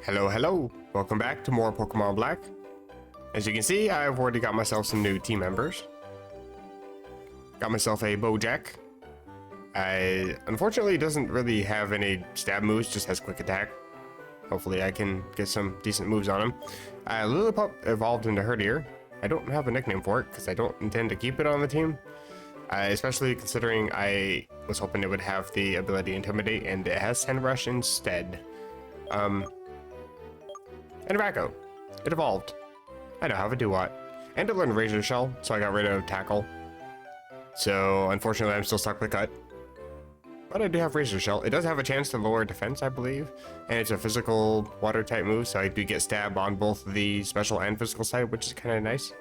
Hello, hello! Welcome back to more Pokemon Black. As you can see, I've already got myself some new team members. Got myself a Bojack. Unfortunately, doesn't really have any stab moves, just has quick attack. Hopefully I can get some decent moves on him. Lillipup evolved into Herdier. I don't have a nickname for it, because I don't intend to keep it on the team. Especially considering I was hoping it would have the ability Intimidate, and it has Sand Rush instead. And Racco. It evolved. I know how to do what. And it learned Razor Shell, so I got rid of Tackle. So, unfortunately, I'm still stuck with Cut. But I do have Razor Shell. It does have a chance to lower defense, I believe. And it's a physical water-type move, so I do get stab on both the special and physical side, which is kind of nice.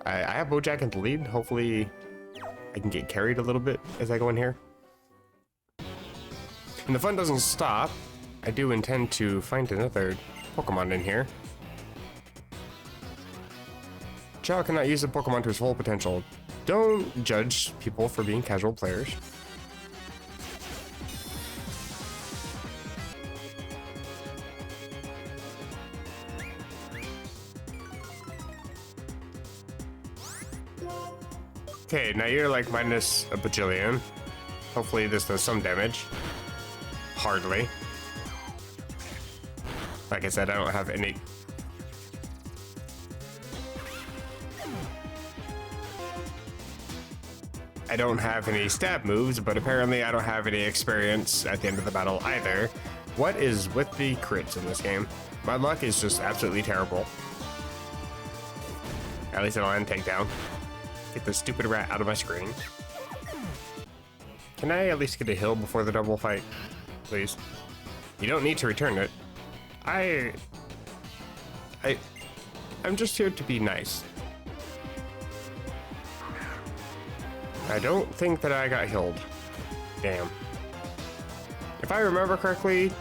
I have Bojack in the lead. Hopefully, I can get carried a little bit as I go in here. And the fun doesn't stop. I do intend to find another Pokemon in here. Chao cannot use the Pokemon to his full potential. Don't judge people for being casual players. Okay, now you're like minus a bajillion. Hopefully this does some damage. Hardly. Like I said, I don't have any... I don't have any stab moves, but apparently I don't have any experience at the end of the battle either. What is with the crits in this game? My luck is just absolutely terrible. At least I'll end takedown. Get this stupid rat out of my screen. Can I at least get a heal before the double fight? Please. You don't need to return it. I'm just here to be nice. I don't think that I got healed. Damn. If I remember correctly,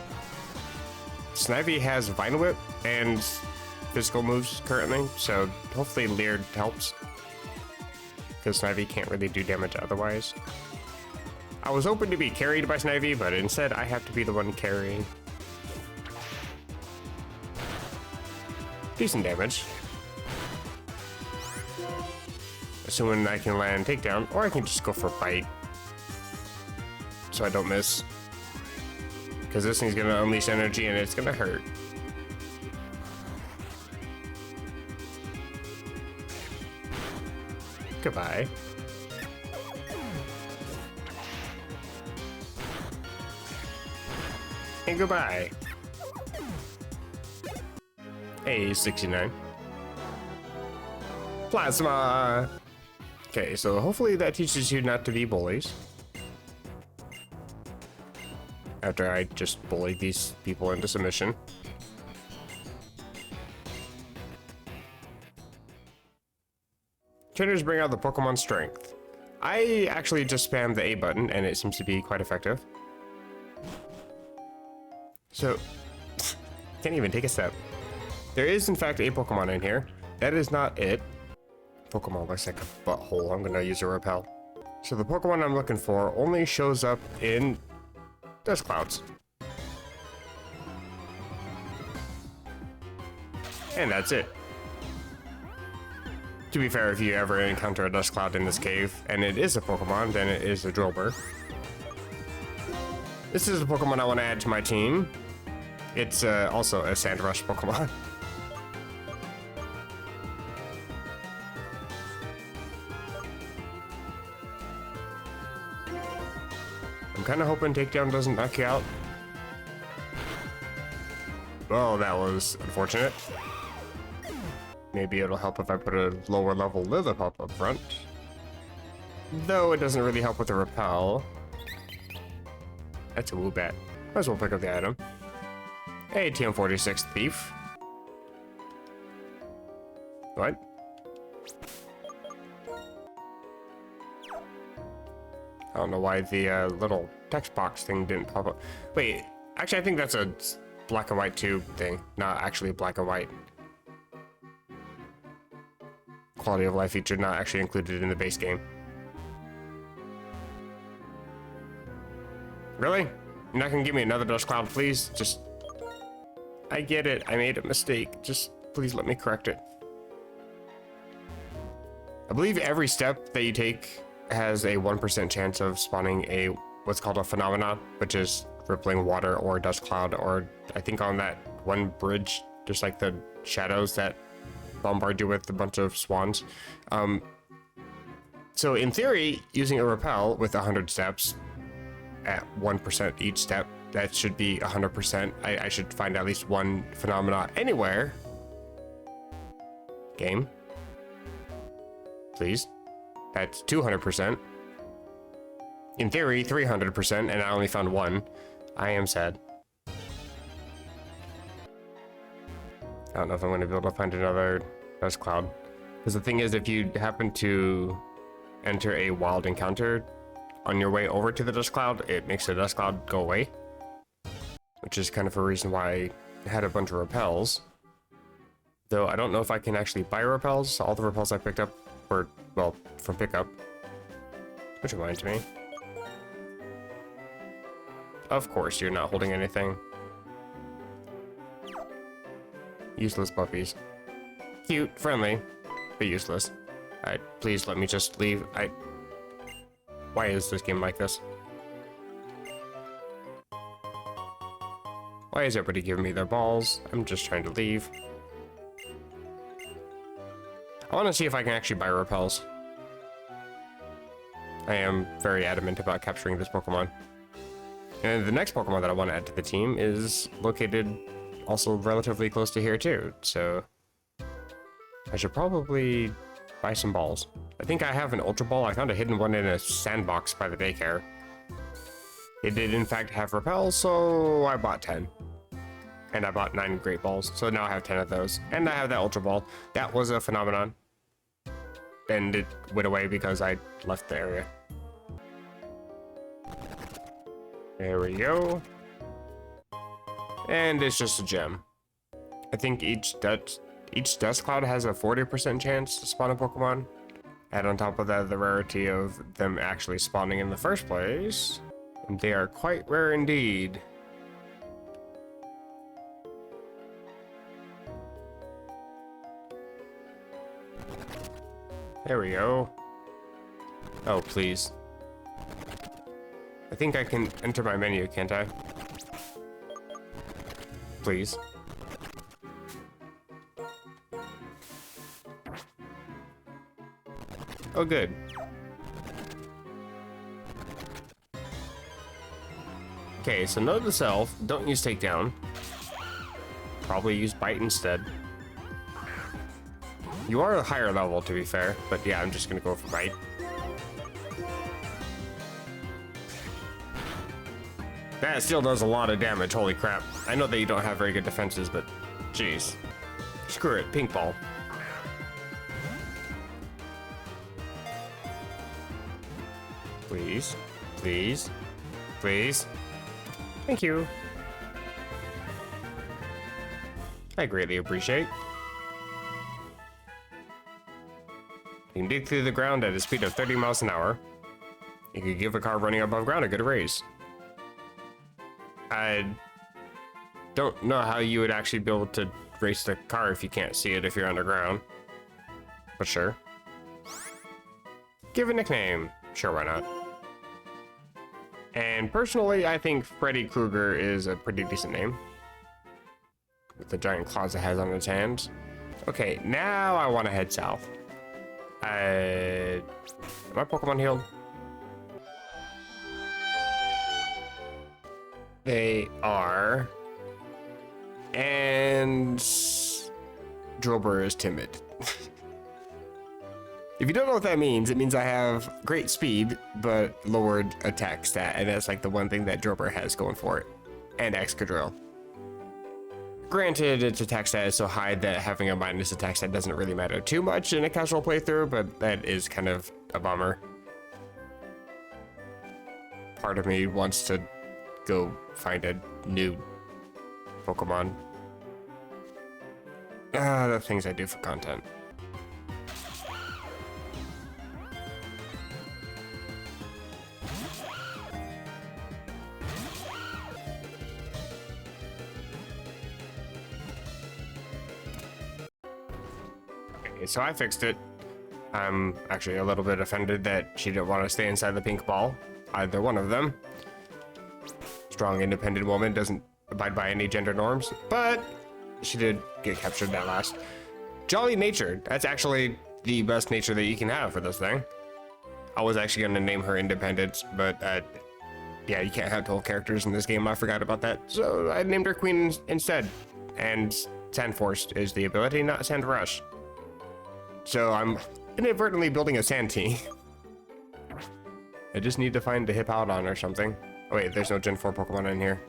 Snivy has Vine Whip and physical moves currently, so hopefully Leer helps. Because Snivy can't really do damage otherwise. I was hoping to be carried by Snivy, but instead I have to be the one carrying. Decent damage. Assuming I can land takedown, or I can just go for bite. So I don't miss. Because this thing's gonna unleash energy and it's gonna hurt. Goodbye. And goodbye. Hey, 69. Plasma! Okay, so hopefully that teaches you not to be bullies. After I just bullied these people into submission. Trainers bring out the Pokemon strength. I actually just spammed the A button and it seems to be quite effective. So, can't even take a step. There is in fact a Pokemon in here. That is not it. Pokemon looks like a butthole. I'm gonna use a repel. So the Pokemon I'm looking for only shows up in dust clouds. And that's it. To be fair, if you ever encounter a dust cloud in this cave, and it is a Pokemon, then it is a Drillbur. This is a Pokemon I want to add to my team. It's also a Sand Rush Pokemon. I'm kind of hoping takedown doesn't knock you out. Well, that was unfortunate. Maybe it'll help if I put a lower level Lillipup up front. Though it doesn't really help with the repel. That's a Woobat. Might as well pick up the item. Hey, TM46 Thief. What? I don't know why the little text box thing didn't pop up. Wait, actually I think that's a black and white tube thing, not actually black and white. Quality of life feature not actually included in the base game. Really? You're not gonna give me another dust cloud, please? Just I get it. I made a mistake. Just please let me correct it. I believe every step that you take has a 1% chance of spawning a what's called a phenomenon, which is rippling water or dust cloud, or I think on that one bridge, just like the shadows that bombard you with a bunch of swans. So in theory, using a repel with 100 steps at 1% each step, that should be 100%. I should find at least one phenomena anywhere. Game. Please. That's 200%. In theory, 300%, and I only found one. I am sad. I don't know if I'm going to be able to find another dust cloud. Because the thing is, if you happen to enter a wild encounter on your way over to the dust cloud, it makes the dust cloud go away. Which is kind of a reason why I had a bunch of repels. Though I don't know if I can actually buy repels. All the repels I picked up were, well, from pickup. Which reminds me. Of course, you're not holding anything. Useless puppies. Cute, friendly, but useless. Alright, please let me just leave. Why is this game like this? Why is everybody giving me their balls? I'm just trying to leave. I want to see if I can actually buy repels. I am very adamant about capturing this Pokemon. And the next Pokemon that I want to add to the team is located also relatively close to here too, so I should probably buy some balls. I think I have an Ultra Ball. I found a hidden one in a sandbox by the daycare. It did in fact have repels, so I bought 10. And I bought 9 Great Balls, so now I have 10 of those. And I have that Ultra Ball. That was a phenomenon. And it went away because I left the area. There we go. And it's just a gem. I think each dust cloud has a 40% chance to spawn a Pokemon. And on top of that, the rarity of them actually spawning in the first place. And they are quite rare indeed. There we go. Oh, please. I think I can enter my menu, can't I? Please. Oh, good. Okay, so note to self, don't use takedown. Probably use bite instead. You are a higher level, to be fair, but yeah, I'm just gonna go for bite. That still does a lot of damage, holy crap. I know that you don't have very good defenses, but jeez. Screw it, pink ball. Please, please, please. Thank you. I greatly appreciate. You can dig through the ground at a speed of 30 miles an hour. You can give a car running above ground a good raise. I don't know how you would actually be able to race the car if you can't see it if you're underground. But sure. Give a nickname. Sure, why not? And personally, I think Freddy Krueger is a pretty decent name. With the giant claws it has on its hands. Okay, now I want to head south. Am my Pokemon healed? They are. And Drillbur is timid. If you don't know what that means, it means I have great speed, but lowered attack stat, and that's like the one thing that Drillbur has going for it. And Excadrill. Granted, its attack stat is so high that having a minus attack stat doesn't really matter too much in a casual playthrough, but that is kind of a bummer. Part of me wants to go find a new Pokemon. The things I do for content. Okay, so I fixed it. I'm actually a little bit offended that she didn't want to stay inside the pink ball. Either one of them. Strong, independent woman, doesn't abide by any gender norms, but she did get captured that last. Jolly natured. That's actually the best nature that you can have for this thing. I was actually going to name her Independence, but yeah, you can't have 12 characters in this game. I forgot about that. So I named her Queen instead. And Sandforced is the ability, not Sand Rush. So I'm inadvertently building a Sand Tea. I just need to find a Hippowdon or something. Oh wait, there's no Gen 4 Pokemon in here.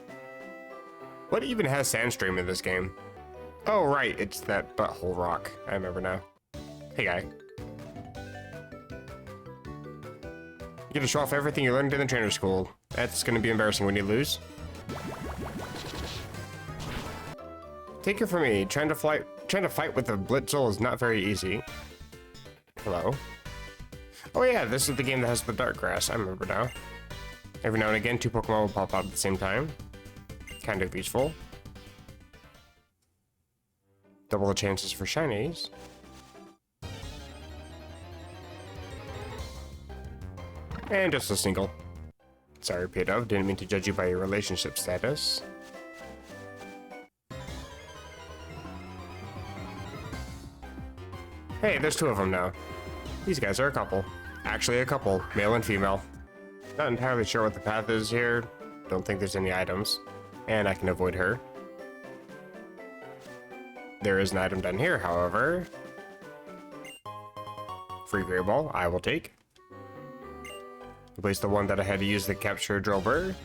What even has Sandstream in this game? Oh right, it's that butthole rock. I remember now. Hey guy. You get to show off everything you learned in the trainer school. That's gonna be embarrassing when you lose. Take it from me, trying to fight with a Blitzel is not very easy. Hello. Oh yeah, this is the game that has the dark grass. I remember now. Every now and again, 2 Pokemon will pop out at the same time. Kind of useful. Double the chances for shinies. And just a single. Sorry, Pidove, didn't mean to judge you by your relationship status. Hey, there's 2 of them now. These guys are a couple. Actually a couple, male and female. Not entirely sure what the path is here. Don't think there's any items. And I can avoid her. There is an item down here, however. Free Great Ball, I will take. Replace the one that I had to use to capture Drillbur.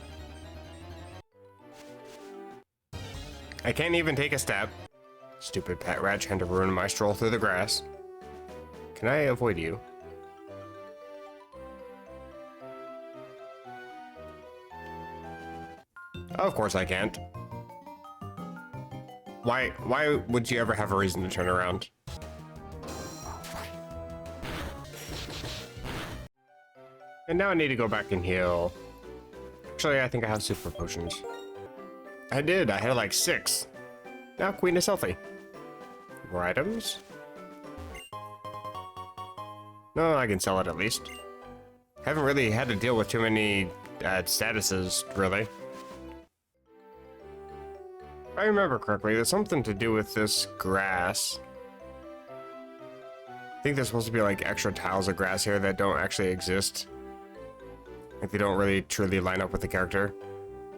I can't even take a step. Stupid pet rat trying to ruin my stroll through the grass. Can I avoid you? Of course I can't. Why would you ever have a reason to turn around? And now I need to go back and heal. Actually, I think I have super potions. I did, I had like 6. Now Queen is healthy. More items? No, I can sell it at least. Haven't really had to deal with too many statuses, really. If I remember correctly, there's something to do with this grass. I think there's supposed to be like extra tiles of grass here that don't actually exist. Like they don't really truly line up with the character.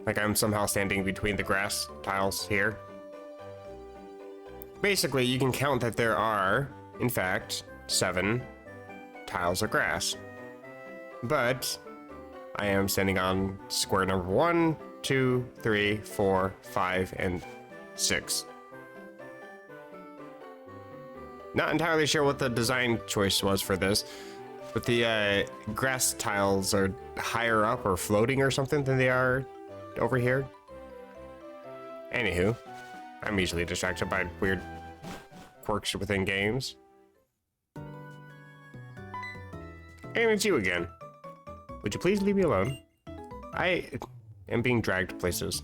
Like I'm somehow standing between the grass tiles here. Basically, you can count that there are, in fact, 7 tiles of grass. But I am standing on square number 1, 2, 3, 4, 5, and 6. Not entirely sure what the design choice was for this, but the grass tiles are higher up or floating or something than they are over here. Anywho, I'm easily distracted by weird quirks within games. And it's you again. Would you please leave me alone? I am being dragged places.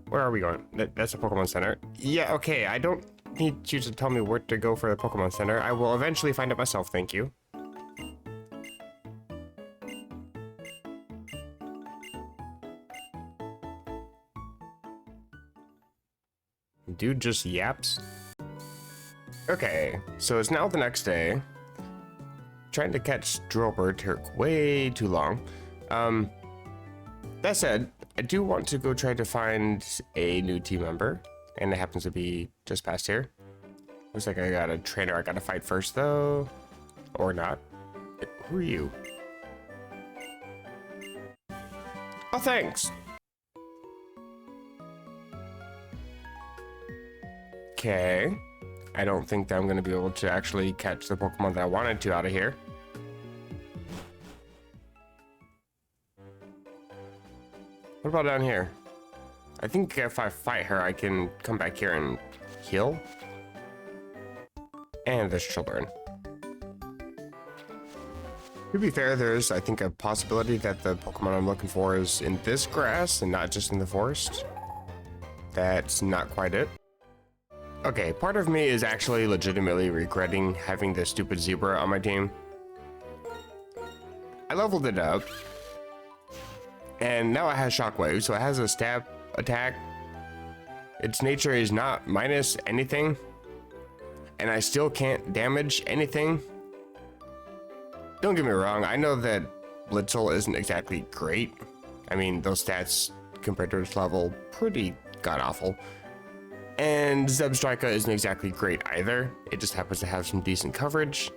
Where are we going? That's a Pokemon Center. Yeah, okay, I don't need you to tell me where to go for the Pokemon Center. I will eventually find it myself, thank you. Dude just yaps. Okay, so it's now the next day. Trying to catch Drillbur took way too long. That said, I do want to go try to find a new team member, and it happens to be just past here. Looks like I got a trainer I gotta fight first, though. Or not. Who are you? Oh, thanks! Okay. I don't think that I'm gonna be able to actually catch the Pokemon that I wanted to out of here. What about down here? I think if I fight her, I can come back here and heal. And there's children. To be fair, there's, I think, a possibility that the Pokemon I'm looking for is in this grass and not just in the forest. That's not quite it. Okay, part of me is actually legitimately regretting having this stupid zebra on my team. I leveled it up, and now it has shockwave, so it has a stab attack. Its nature is not minus anything, and I still can't damage anything. Don't get me wrong, I know that Blitzel isn't exactly great. I mean, those stats compared to its level, pretty god-awful. And Zebstrika isn't exactly great either. It just happens to have some decent coverage,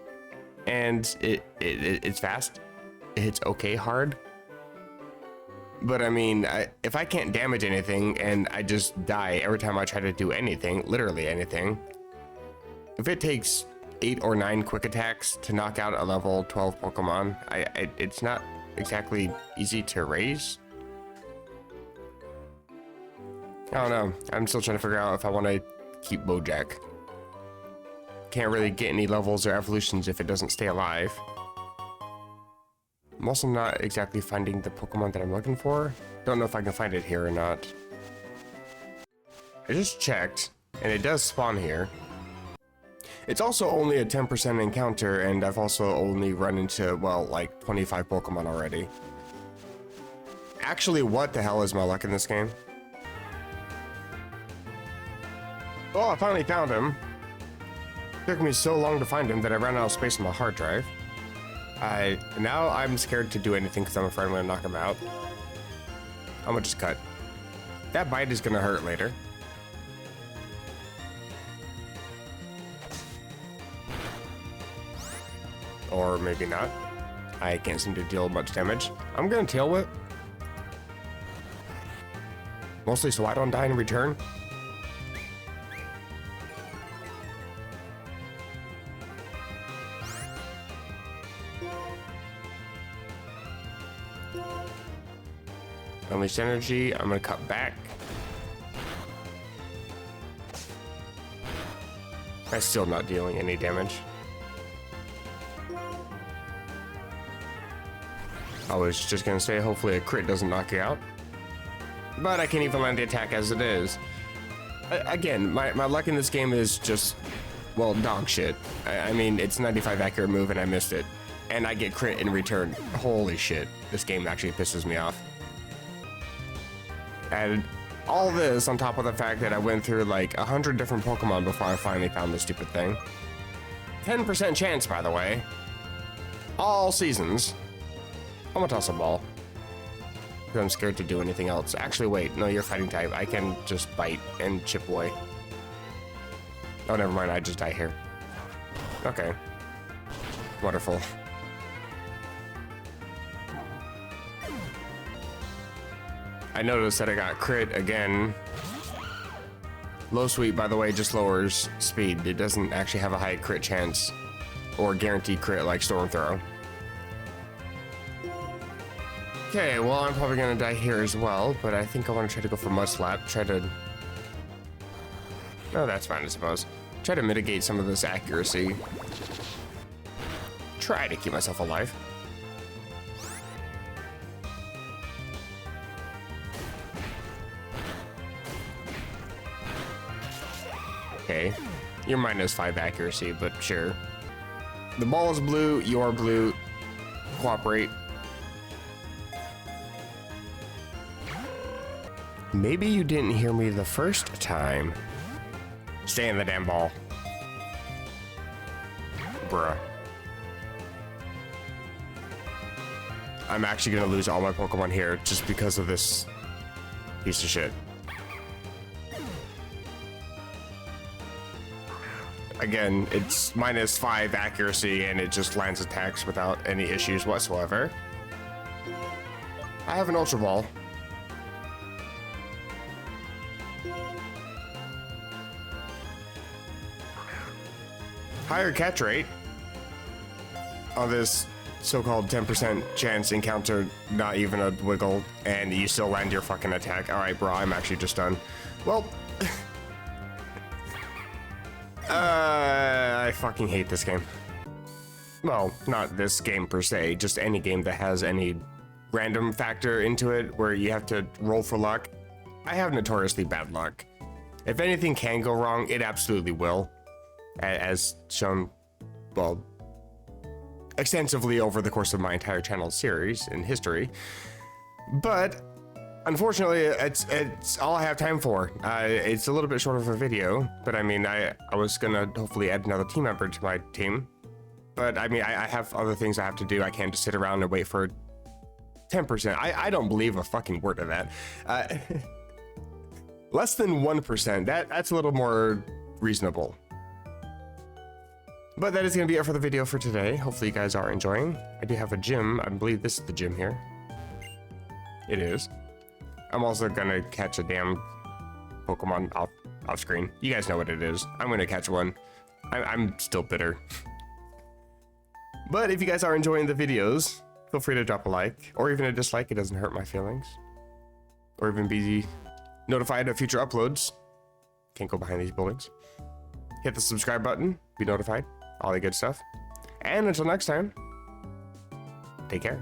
and it's fast. It hits okay hard. But I mean, if I can't damage anything and I just die every time I try to do anything, literally anything, if it takes 8 or 9 quick attacks to knock out a level 12 Pokemon, it's not exactly easy to raise. I don't know. I'm still trying to figure out if I want to keep Bojack. Can't really get any levels or evolutions if it doesn't stay alive. I'm also not exactly finding the Pokemon that I'm looking for. Don't know if I can find it here or not. I just checked, and it does spawn here. It's also only a 10% encounter, and I've also only run into, well, like 25 Pokemon already. Actually, what the hell is my luck in this game? Oh, I finally found him. It took me so long to find him that I ran out of space on my hard drive. Now I'm scared to do anything because I'm afraid I'm gonna knock him out. I'm gonna just cut. That bite is gonna hurt later. Or maybe not. I can't seem to deal much damage. I'm gonna Tail Whip. Mostly so I don't die in return. Unleash energy. I'm gonna cut back. I'm still not dealing any damage. I was just gonna say, hopefully a crit doesn't knock you out. But I can't even land the attack as it is. Again, my luck in this game is just, well, dog shit. I mean, it's 95 accurate move and I missed it. And I get crit in return. Holy shit. This game actually pisses me off. And all this on top of the fact that I went through like 100 different Pokemon before I finally found this stupid thing. 10% chance, by the way. All seasons. I'm gonna toss a ball. Because I'm scared to do anything else. Actually, wait. No, you're fighting type. I can just bite and chip away. Oh, never mind. I just die here. Okay. Wonderful. I noticed that I got crit again. Low Sweep, by the way, just lowers speed. It doesn't actually have a high crit chance or guaranteed crit like Storm Throw. Okay, well, I'm probably gonna die here as well, but I think I want to try to go for Mud Slap. Try to... Oh, that's fine, I suppose. Try to mitigate some of this accuracy. Try to keep myself alive. Okay, you're -5 accuracy, but sure. The ball is blue, you're blue. Cooperate. Maybe you didn't hear me the first time. Stay in the damn ball. Bruh. I'm actually gonna lose all my Pokemon here just because of this piece of shit. Again, it's -5 accuracy and it just lands attacks without any issues whatsoever. I have an Ultra Ball. Higher catch rate on this so-called 10% chance encounter, not even a wiggle, and you still land your fucking attack. All right, bro, I'm actually just done. Well, I fucking hate this game. Well, not this game per se, just any game that has any random factor into it where you have to roll for luck. I have notoriously bad luck. If anything can go wrong, it absolutely will, as shown, well, extensively over the course of my entire channel series in history. But unfortunately, it's all I have time for. It's a little bit short of a video, but I mean, I was gonna hopefully add another team member to my team. But I mean, I have other things I have to do. I can't just sit around and wait for 10%. I don't believe a fucking word of that. Less than 1%. That's a little more reasonable. But that is going to be it for the video for today. Hopefully you guys are enjoying. I do have a gym. I believe this is the gym here. It is. I'm also going to catch a damn Pokemon off screen. You guys know what it is. I'm going to catch one. I'm still bitter. But if you guys are enjoying the videos, feel free to drop a like or even a dislike. It doesn't hurt my feelings. Or even be notified of future uploads. Can't go behind these buildings. Hit the subscribe button. Be notified. All the good stuff. And until next time, take care.